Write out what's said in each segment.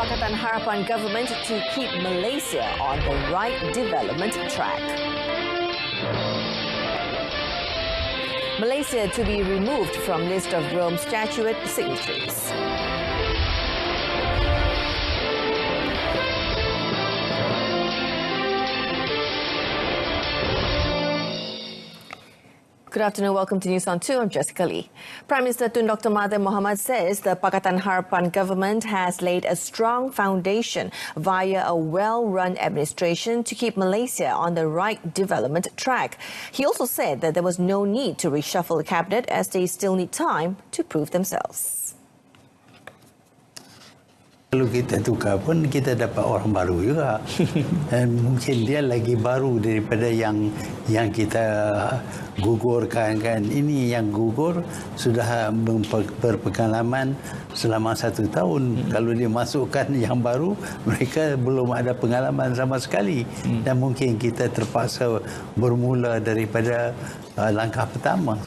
Pakatan Harapan government to keep Malaysia on the right development track. Malaysia to be removed from list of Rome Statute signatories. Good afternoon. Welcome to News on 2. I'm Jessica Lee. Prime Minister Tun Dr. Mahathir Mohamad says the Pakatan Harapan government has laid a strong foundation via a well-run administration to keep Malaysia on the right development track. He also said that there was no need to reshuffle the cabinet as they still need time to prove themselves. Kalau kita tukar pun kita dapat orang baru juga. Dan mungkin dia lagi baru daripada yang kita gugurkan kan. Ini yang gugur sudah berpengalaman selama 1 tahun. Kalau dia masukkan yang baru, mereka belum ada pengalaman sama sekali. Dan mungkin kita terpaksa bermula daripada langkah pertama.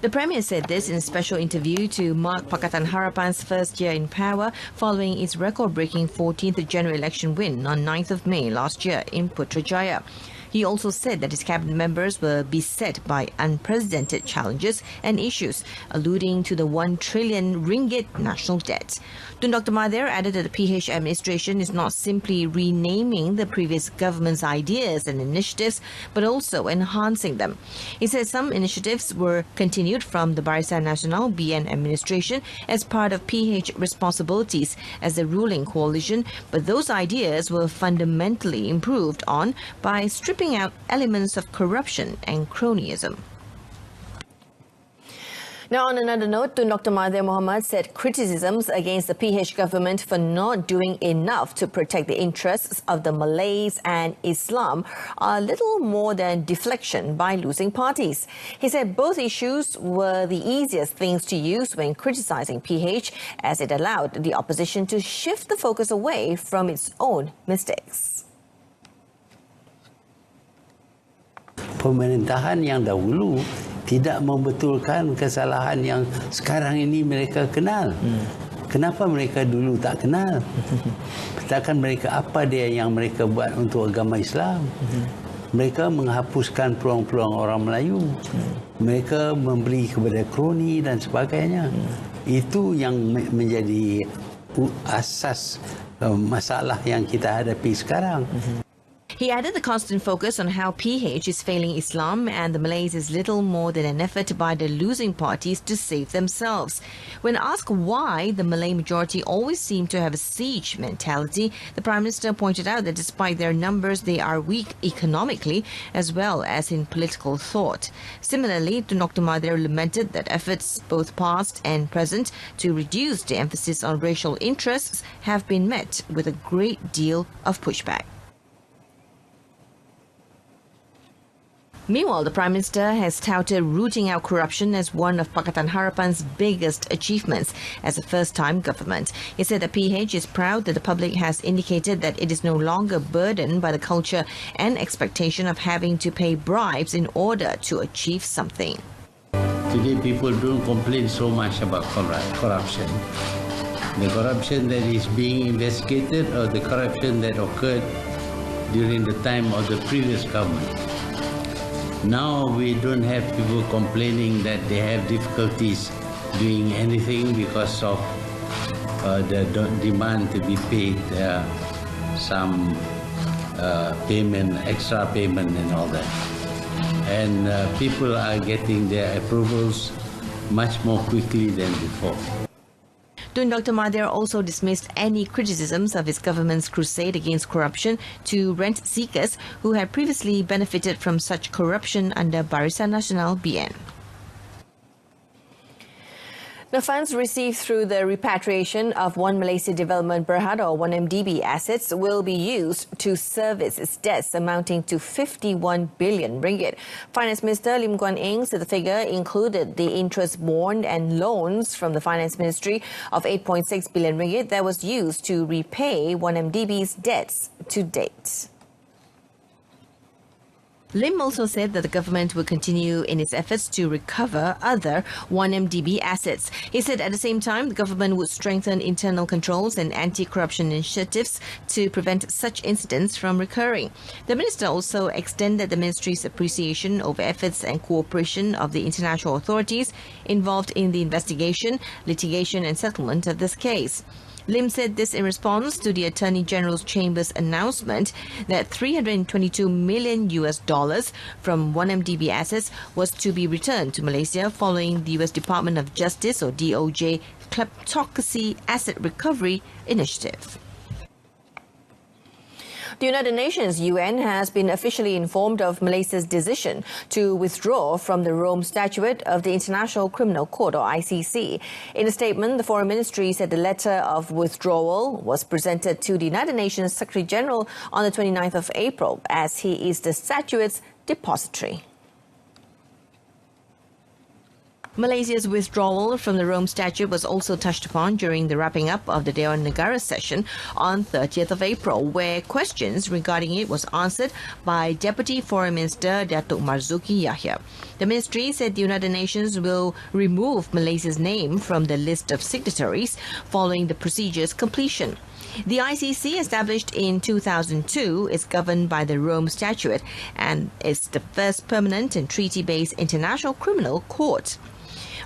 The Premier said this in a special interview to mark Pakatan Harapan's first year in power following its record-breaking 14th January election win on 9th of May last year in Putrajaya. He also said that his cabinet members were beset by unprecedented challenges and issues, alluding to the 1 trillion ringgit national debt. Tun Dr. Mahathir added that the PH administration is not simply renaming the previous government's ideas and initiatives, but also enhancing them. He said some initiatives were continued from the Barisan Nasional BN administration as part of PH responsibilities as the ruling coalition, but those ideas were fundamentally improved on by stripping out elements of corruption and cronyism. Now, on another note, Tun Dr. Mahathir Mohamad said criticisms against the PH government for not doing enough to protect the interests of the Malays and Islam are little more than deflection by losing parties. He said both issues were the easiest things to use when criticizing PH, as it allowed the opposition to shift the focus away from its own mistakes. Pemerintahan yang dahulu tidak membetulkan kesalahan yang sekarang ini mereka kenal. Kenapa mereka dulu tak kenal? Takkan mereka apa dia yang mereka buat untuk agama Islam? Mereka menghapuskan peluang-peluang orang Melayu. Mereka memberi kepada kroni dan sebagainya. Itu yang menjadi asas masalah yang kita hadapi sekarang. He added the constant focus on how PH is failing Islam and the Malays is little more than an effort by the losing parties to save themselves. When asked why the Malay majority always seem to have a siege mentality, the Prime Minister pointed out that despite their numbers, they are weak economically as well as in political thought. Similarly, Tun Dr. Mahathir lamented that efforts, both past and present, to reduce the emphasis on racial interests have been met with a great deal of pushback. Meanwhile, the Prime Minister has touted rooting out corruption as one of Pakatan Harapan's biggest achievements as a first-time government. He said that PH is proud that the public has indicated that it is no longer burdened by the culture and expectation of having to pay bribes in order to achieve something. Today, people don't complain so much about corruption. The corruption that is being investigated or the corruption that occurred during the time of the previous government. Now we don't have people complaining that they have difficulties doing anything because of the demand to be paid some payment, extra payment and all that. And people are getting their approvals much more quickly than before. Tun Dr. Mahathir also dismissed any criticisms of his government's crusade against corruption to rent seekers who had previously benefited from such corruption under Barisan Nasional BN. The funds received through the repatriation of One Malaysia Development Berhad or 1MDB assets will be used to service its debts amounting to 51 billion ringgit. Finance Minister Lim Guan Eng said the figure included the interest borne and loans from the Finance Ministry of 8.6 billion ringgit that was used to repay 1MDB's debts to date. Lim also said that the government will continue in its efforts to recover other 1MDB assets. He said at the same time, the government would strengthen internal controls and anti-corruption initiatives to prevent such incidents from recurring. The minister also extended the ministry's appreciation over efforts and cooperation of the international authorities involved in the investigation, litigation and settlement of this case. Lim said this in response to the Attorney General's Chamber's announcement that $322 million from 1MDB assets was to be returned to Malaysia following the US Department of Justice or DOJ Kleptocracy Asset Recovery Initiative. The United Nations UN has been officially informed of Malaysia's decision to withdraw from the Rome Statute of the International Criminal Court or ICC. In a statement, the Foreign Ministry said the letter of withdrawal was presented to the United Nations Secretary General on the 29th of April as he is the statute's depository. Malaysia's withdrawal from the Rome Statute was also touched upon during the wrapping up of the Dewan Negara session on 30th of April, where questions regarding it was answered by Deputy Foreign Minister Datuk Marzuki Yahya. The ministry said the United Nations will remove Malaysia's name from the list of signatories following the procedure's completion. The ICC, established in 2002, is governed by the Rome Statute and is the first permanent and treaty-based international criminal court.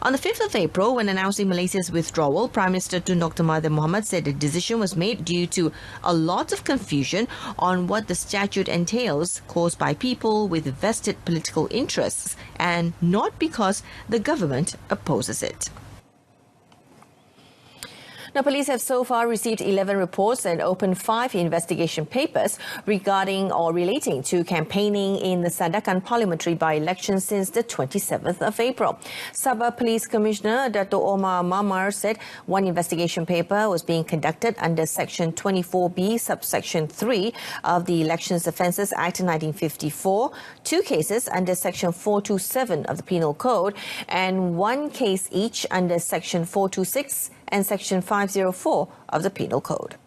On the 5th of April, when announcing Malaysia's withdrawal, Prime Minister Tun Dr. Mahathir Mohamad said the decision was made due to a lot of confusion on what the statute entails caused by people with vested political interests and not because the government opposes it. Now, police have so far received 11 reports and opened 5 investigation papers regarding or relating to campaigning in the Sandakan parliamentary by-election since the 27th of April. Sabah Police Commissioner Dato' Omar Mamar said one investigation paper was being conducted under Section 24B, subsection 3 of the Elections Offences Act 1954, 2 cases under Section 427 of the Penal Code, and 1 case each under Section 426 and Section 504 of the Penal Code.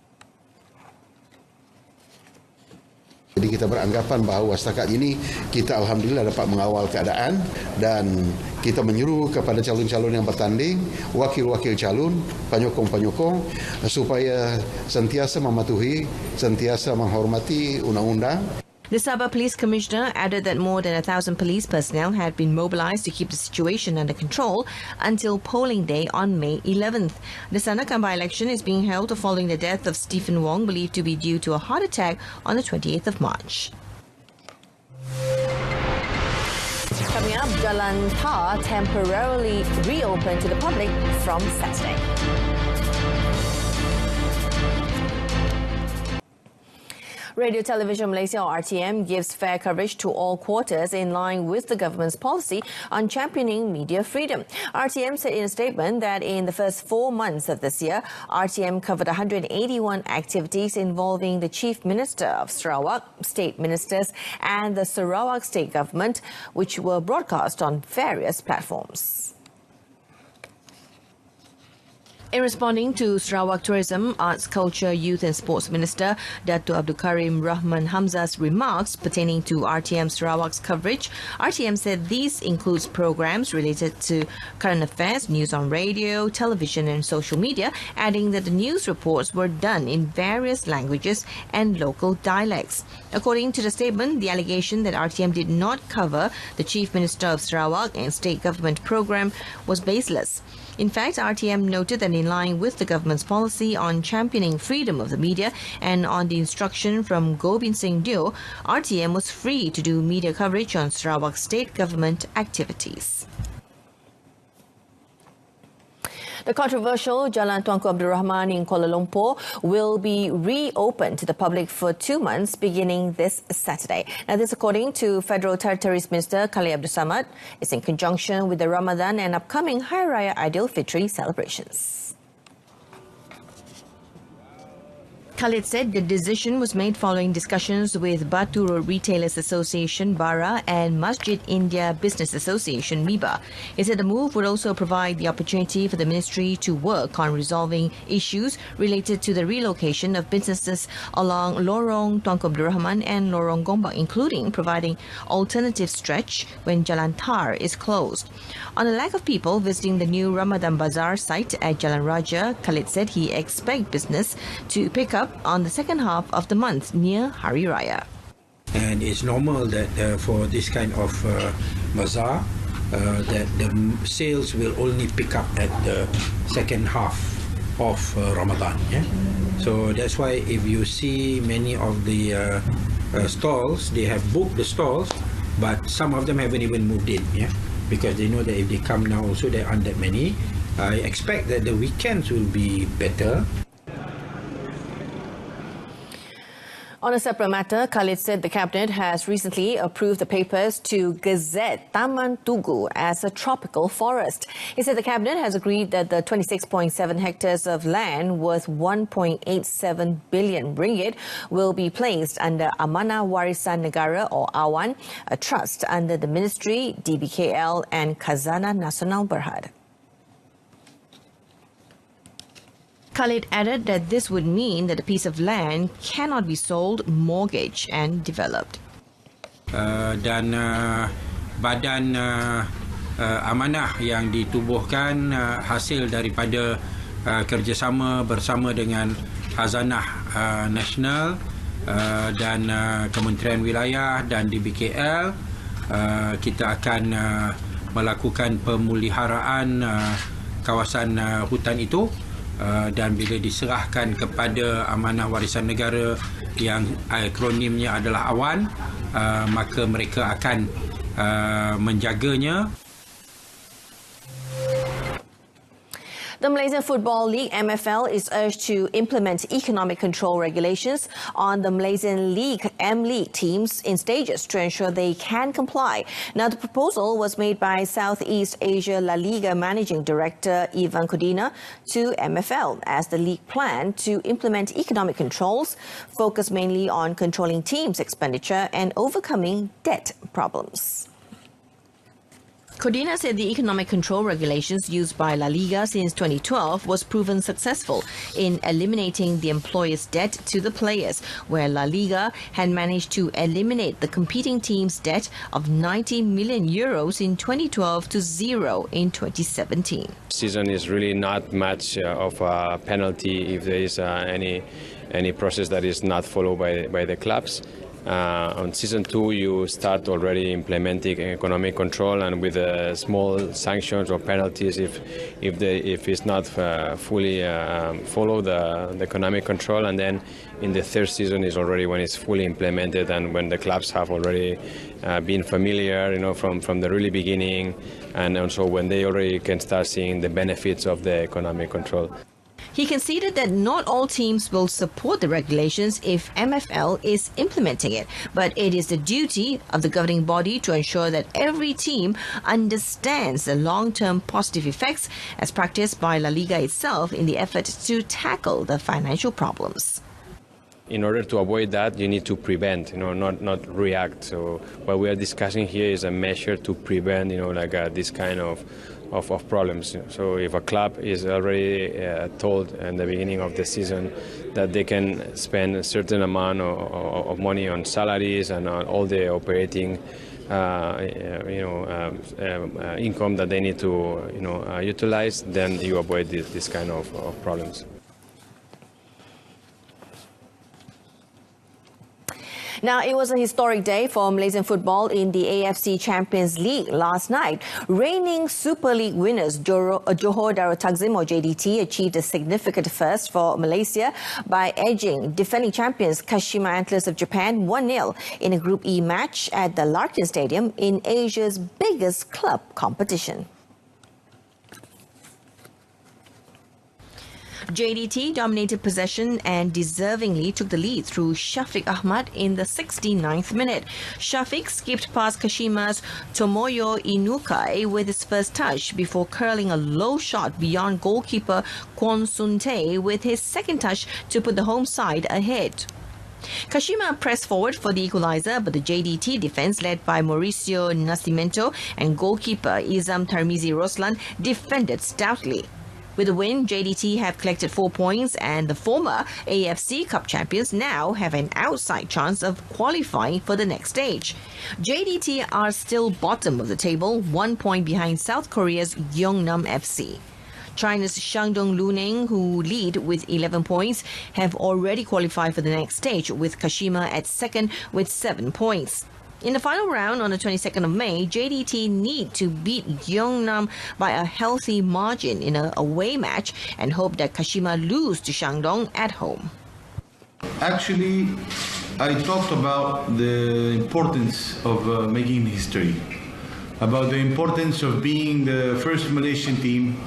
Jadi kita beranggapan bahawa setakat ini kita alhamdulillah dapat mengawal keadaan dan kita menyuruh kepada calon-calon yang bertanding, wakil-wakil calon, penyokong-penyokong supaya sentiasa mematuhi, sentiasa menghormati undang-undang. The Sabah Police Commissioner added that more than 1,000 police personnel had been mobilized to keep the situation under control until polling day on May 11th. The Sandakan by-election is being held following the death of Stephen Wong, believed to be due to a heart attack on the 28th of March. Coming up, Jalan Tar temporarily reopened to the public from Saturday. Radio Television Malaysia or RTM gives fair coverage to all quarters in line with the government's policy on championing media freedom. RTM said in a statement that in the first 4 months of this year, RTM covered 181 activities involving the Chief Minister of Sarawak, state ministers and the Sarawak state government, which were broadcast on various platforms. In responding to Sarawak Tourism, Arts, Culture, Youth and Sports Minister Dato' Abdul Karim Rahman Hamzah's remarks pertaining to RTM Sarawak's coverage, RTM said these includes programs related to current affairs, news on radio, television and social media, adding that the news reports were done in various languages and local dialects. According to the statement, the allegation that RTM did not cover the Chief Minister of Sarawak and state government program was baseless. In fact, RTM noted that in line with the government's policy on championing freedom of the media and on the instruction from Gobind Singh Deo, RTM was free to do media coverage on Sarawak state government activities. The controversial Jalan Tunku Abdul Rahman in Kuala Lumpur will be reopened to the public for 2 months beginning this Saturday. Now, this according to Federal Territories Minister Khalid Abdul Samad. It's in conjunction with the Ramadan and upcoming Hari Raya Aidilfitri celebrations. Khalid said the decision was made following discussions with Batu Road Retailers Association, BARA, and Masjid India Business Association, MIBA. He said the move would also provide the opportunity for the ministry to work on resolving issues related to the relocation of businesses along Lorong Tunku Abdul Rahman and Lorong Gombak, including providing alternative stretch when Jalan Tar is closed. On a lack of people visiting the new Ramadan Bazaar site at Jalan Raja, Khalid said he expects business to pick up on the second half of the month near Hari Raya. And it's normal that for this kind of bazaar, that the sales will only pick up at the second half of Ramadan. Yeah? So that's why if you see many of the stalls, they have booked the stalls, but some of them haven't even moved in. Yeah? Because they know that if they come now also there aren't that many. I expect that the weekends will be better. On a separate matter, Khalid said the cabinet has recently approved the papers to gazette Taman Tugu as a tropical forest. He said the cabinet has agreed that the 26.7 hectares of land worth 1.87 billion ringgit will be placed under Amanah Warisan Negara or AWAN, a trust under the Ministry, DBKL and Khazanah Nasional Berhad. Khalid added that this would mean that a piece of land cannot be sold, mortgaged and developed. Dan badan amanah yang ditubuhkan hasil daripada kerjasama bersama dengan Khazanah Nasional dan Kementerian Wilayah dan DBKL, kita akan melakukan pemuliharaan kawasan hutan itu. Dan bila diserahkan kepada Amanah Warisan Negara yang akronimnya adalah AWAN, maka mereka akan menjaganya. The Malaysian Football League MFL is urged to implement economic control regulations on the Malaysian League M-League teams in stages to ensure they can comply. Now, the proposal was made by Southeast Asia La Liga Managing Director Ivan Codina to MFL as the league plan to implement economic controls, focus mainly on controlling teams' expenditure and overcoming debt problems. Codina said the economic control regulations used by La Liga since 2012 was proven successful in eliminating the employer's debt to the players, where La Liga had managed to eliminate the competing team's debt of 90 million euros in 2012 to zero in 2017. Season is really not much of a penalty if there is any process that is not followed by the clubs. On season 2, you start already implementing economic control, and with small sanctions or penalties if it's not fully follow the economic control. And then in the third season is already when it's fully implemented and when the clubs have already been familiar, from the really beginning, and also when they already can start seeing the benefits of the economic control. He conceded that not all teams will support the regulations if MFL is implementing it, but it is the duty of the governing body to ensure that every team understands the long-term positive effects as practiced by La Liga itself in the effort to tackle the financial problems. In order to avoid that, you need to prevent, not react. So what we are discussing here is a measure to prevent, this kind of problems. So if a club is already told in the beginning of the season that they can spend a certain amount of money on salaries and on all the operating income that they need to utilize, then you avoid this kind of problems. Now, it was a historic day for Malaysian football in the AFC Champions League last night. Reigning Super League winners Johor Darul Takzim or JDT achieved a significant first for Malaysia by edging defending champions Kashima Antlers of Japan 1-0 in a Group E match at the Larkin Stadium in Asia's biggest club competition. JDT dominated possession and deservingly took the lead through Shafiq Ahmad in the 69th minute. Shafiq skipped past Kashima's Tomoyo Inukai with his first touch before curling a low shot beyond goalkeeper Kwon Sun-tae with his second touch to put the home side ahead. Kashima pressed forward for the equaliser, but the JDT defence, led by Mauricio Nascimento and goalkeeper Izam Tarmizi Roslan, defended stoutly. With the win, JDT have collected 4 points, and the former AFC Cup champions now have an outside chance of qualifying for the next stage. JDT are still bottom of the table, 1 point behind South Korea's Yeongnam FC. China's Shandong Luneng, who lead with 11 points, have already qualified for the next stage, with Kashima at second with 7 points. In the final round on the 22nd of May, JDT need to beat Yeongnam by a healthy margin in an away match and hope that Kashima lose to Shandong at home. Actually, I talked about the importance of making history, about the importance of being the first Malaysian team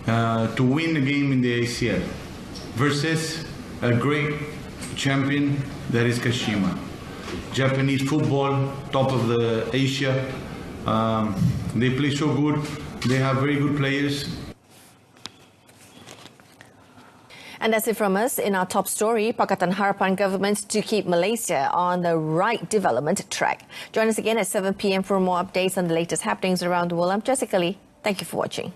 to win a game in the ACL versus a great champion that is Kashima. Japanese football, top of the Asia. They play so good. They have very good players. And that's it from us in our top story, Pakatan Harapan government to keep Malaysia on the right development track. Join us again at 7 p.m. for more updates on the latest happenings around the world. I'm Jessica Lee. Thank you for watching.